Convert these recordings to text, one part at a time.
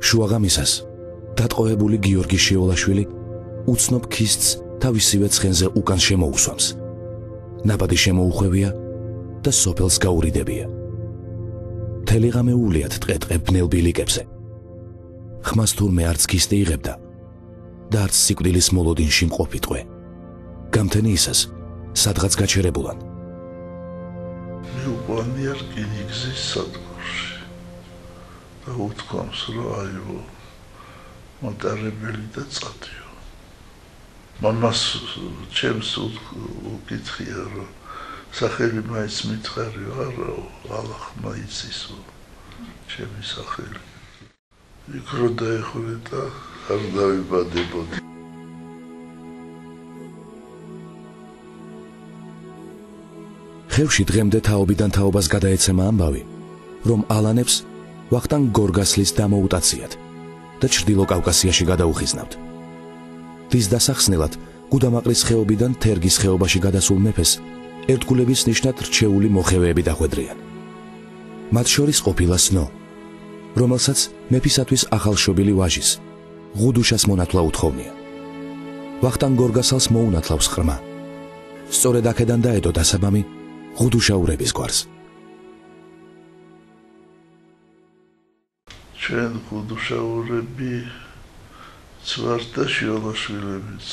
შუაღამისას დატყვევებული გიორგი შიოლაშვილი უცნობ ქისტს თავისივე ცხენზე უკან შემოუსვამს. ნაბადი შემოუხვევია და სოფელს გაურიდებია. მთელი ღამე უვლიათ ტყე-ტყე ბნელ ბილიკებზე. ხმას თურმე არც ქისტი იღებდა და არც სიკვდილის მოლოდინში მყოფი ტყვე. გამთენი ისას სადღაც გაჩერებულან. მიუყვანია რკინიგზის სადგურში და უთქვამს, რომ აიო, მატარებელი და წადიო. მამას ჩემს უკითხია, რომ სახელი მაინც მითხარიო, არაო, ალახმა იცისო, ჩემი სახელი. იქ რო დაეხურე და არ დავიბადებოდი. ხევში დღემდე თაობიდან თაობას გადაეცემა ამბავი, რომ ალანებს ვახტანგ გორგასლის დამოუტაციათ და ჩრდილო კავკასიაში გადაუხიზნავთ. დის დასახსნელად გუდამაყრის ხეობიდან თერგის ხეობაში გადასულ მეფეს ერთგულების ნიშნად რჩეული მოხევეები დახვედრიან. მათ შორის ყოფილა სნო, რომელსაც მეფისათვის ახალშობილი ვაჟის, ღუდუშას მონათლა უთხოვნია. ვახტანგ გორგასალს მოუნათლავს ყრმა. სწორედ აქედან დაედო დასაბამი ღუდუშაურების გვარს. ჩვენ ღუდუშაურები ვართ და შიოლაშვილებიც.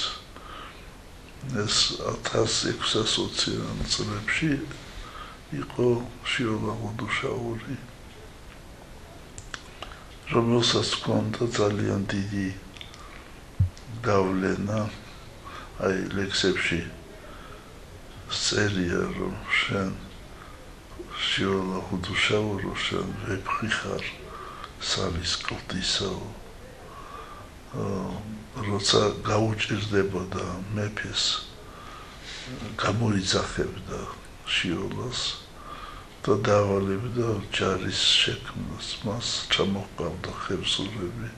ეს 1620 წლებში იყო შიოლა ღუდუშაური, რომელსაც ჰქონდა ძალიან დიდი გავლენა, აი ლექსებში წერია, რომ შენ შიოლა ღუდუშაურო, შენ ვეფხვი ხარ სალის კლდისაო. როცა გაუჭირდებოდა მეფეს, გამოიძახებდა შიოლას და დავალებდა ჯარის შექმნას, მას ჩამოჰყავდა ხევსურები,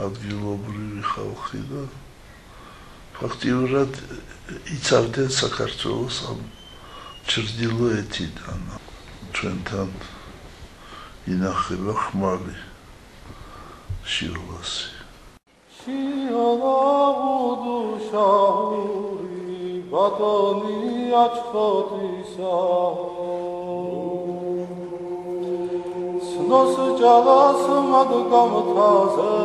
ადგილობრივი ხალხი და ფაქტიურად იცავდნენ საქართველოს ამ ჩრდილოეთიდან. ჩვენთან ინახება ხმალი შიოლასი. შიოლა ღუდუშაური ბატონი აჩხოტისაო, სნოს ჯალას მადგამთაზე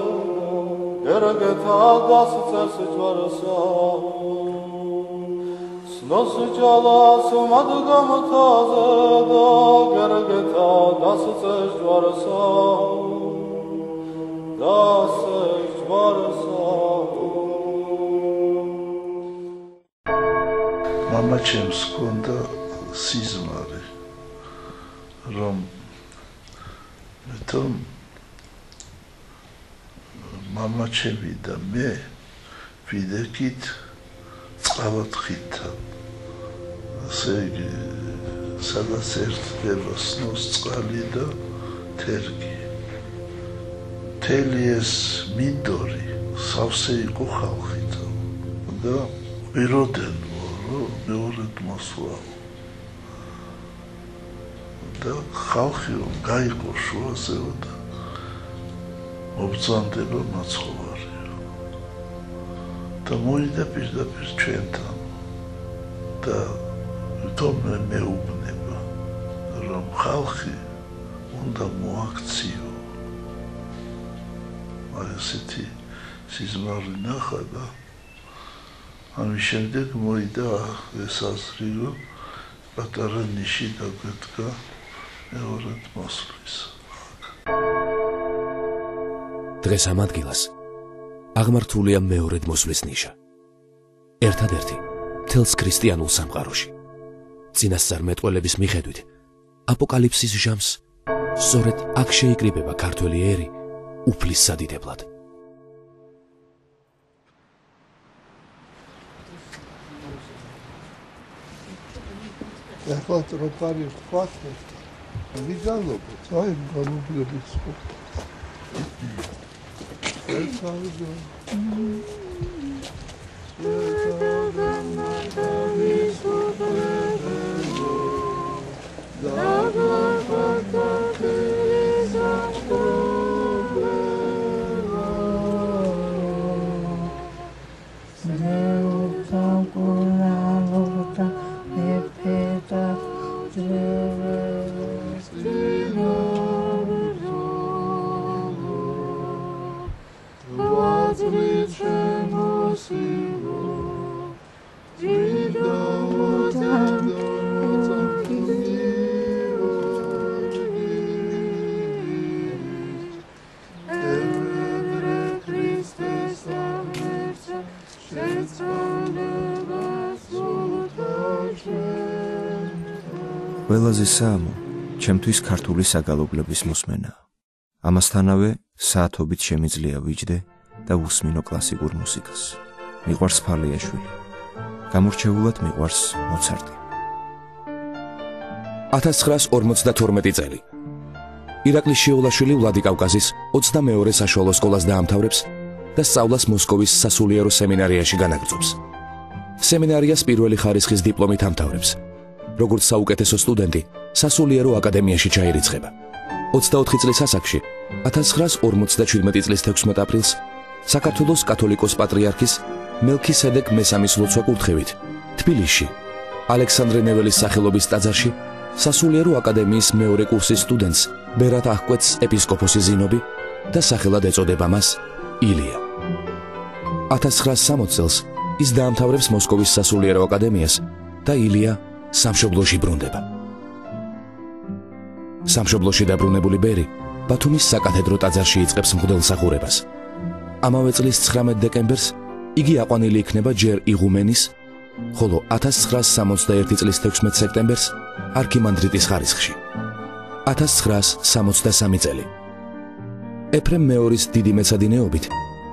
გერგეთა დასწერს ჯვარსაო, სნოს ჯალას მადგამთაზე და გერგეთა დასწერს ჯვარსაო, დასწერს ჯვარსაო. მამა ჩემს ჰქონდა სიზმარი, რომ მეთომ მამა ჩემი და მე ვიდექით წყალათხითან. ასე იგი, სადაც ერთდება სნოს წყალი და თერგი. მთელი ეს მინდორი სავსე იყო ხალხით და ვიროდნენ, რომ მეორედ მოსვლა. და ხალხი რომ გაიყო შუაზეო და მობრძანდება მაცხოვარიო. და მოიდა პირდაპირ ჩვენთან და თორმე მეუბნება, რომ ხალხი უნდა მოაქციო. აი ესეთი სიზმარი ნახა და ამის შემდეგ მოიდა ეს აზრი, რომ პატარა ნიში დაგვედგა მეორედ მოსვლის. დღეს ამ ადგილას აღმართულია მეორედ მოსვლის ნიშა. ერთადერთი მთელს ქრისტიანულ სამყაროში. წინასწარმეტყველების მიხედვით, აპოკალიფსის ჟამს სწორედ აქ შეიკრიბება ქართველი ერი უფლის სადიდებლად. ახლა ტროპარი ვხვათ, ვიგალობთ, აი გამობლების ხო. ყველაზე საამო ჩემთვის ქართული საგალობლების მოსმენა. ამასთანავე საათობით შემიძლია ვიჯდე და ვუსმინო კლასიკურ მუსიკას. მიყვარს ფალიაშვილი. გამორჩეულად მიყვარს მოცარტი. 1952 წელი. ირაკლი შიოლაშვილი ვლადიკავკაზის 22 საშუალო სკოლას დაამთავრებს და სწავლას მოსკოვის სასულიერო სემინარიაში განაგრძობს. სემინარიას პირველი ხარისხის დიპლომით ამთავრებს. როგორც საუკეთესო სტუდენტი, სასულიერო აკადემიაში ჩაირიცხება. 24 წლის ასაკში, 1957 წლის 16 აპრილს, საქართველოს კათოლიკოს პატრიარქის მელქისედეკ მესამის ლოცვა კურთხევით, თბილისში, ალექსანდრე ნეველის სახელობის ტაძარში, სასულიერო აკადემიის მეორე კურსის სტუდენტს ბერად აღკვეთს ეპისკოპოსი ზინობი და სახელად ეწოდება მას ილია. 1960 წელს ის დაამთავრებს მოსკოვის სასულიერო აკადემიას და ილია სამშობლოში ბრუნდება. სამშობლოში დაბრუნებული ბერი ბათუმის საკათედრო ტაძარში იწყებს მღვდელმსახურებას. ამავე წლის 19 დეკემბერს იგი აყვანილი იქნება ჯერ იღუმენის, ხოლო 1961 წლის 16 სექტემბერს არქიმანდრიტის ხარისხში. 1963 წელი. ეფრემ მეორის დიდი მეცადინეობით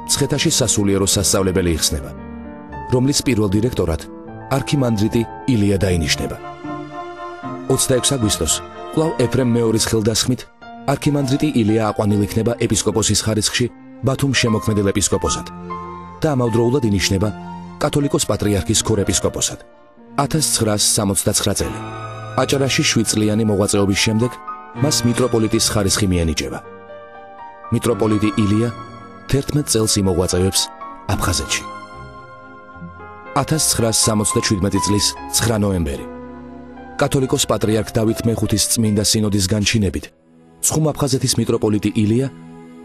მცხეთაში სასულიერო სასწავლებელი იხსნება, რომლის პირველ დირექტორად არქიმანდრიტი ილია დაინიშნება. 26 აგვისტოს კვლავ ეფრემ მეორის ხელდასხმით არქიმანდრიტი ილია აყვანილი იქნება ეპისკოპოსის ხარისხში ბათუმის შემოქმედელ ეპისკოპოსად და ამავდროულად ინიშნება კათოლიკოს პატრიარქის ქორეპისკოპოსად. 1969 წელი. აჭარაში 7 წლიანი მოღვაწეობის შემდეგ მას მიტროპოლიტის ხარისხი მიენიჭება. მიტროპოლიტი ილია 11 წელს იმოღვაწეობს აფხაზეთში. 1977 წლის 9 ნოემბერი. კათოლიკოს პატრიარქ დავით მეხუთის წმინდა სინოდის განჩინებით ცხუმ აფხაზეთის მიტროპოლიტი ილია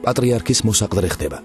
პატრიარქის მოსაყდრე ხდება.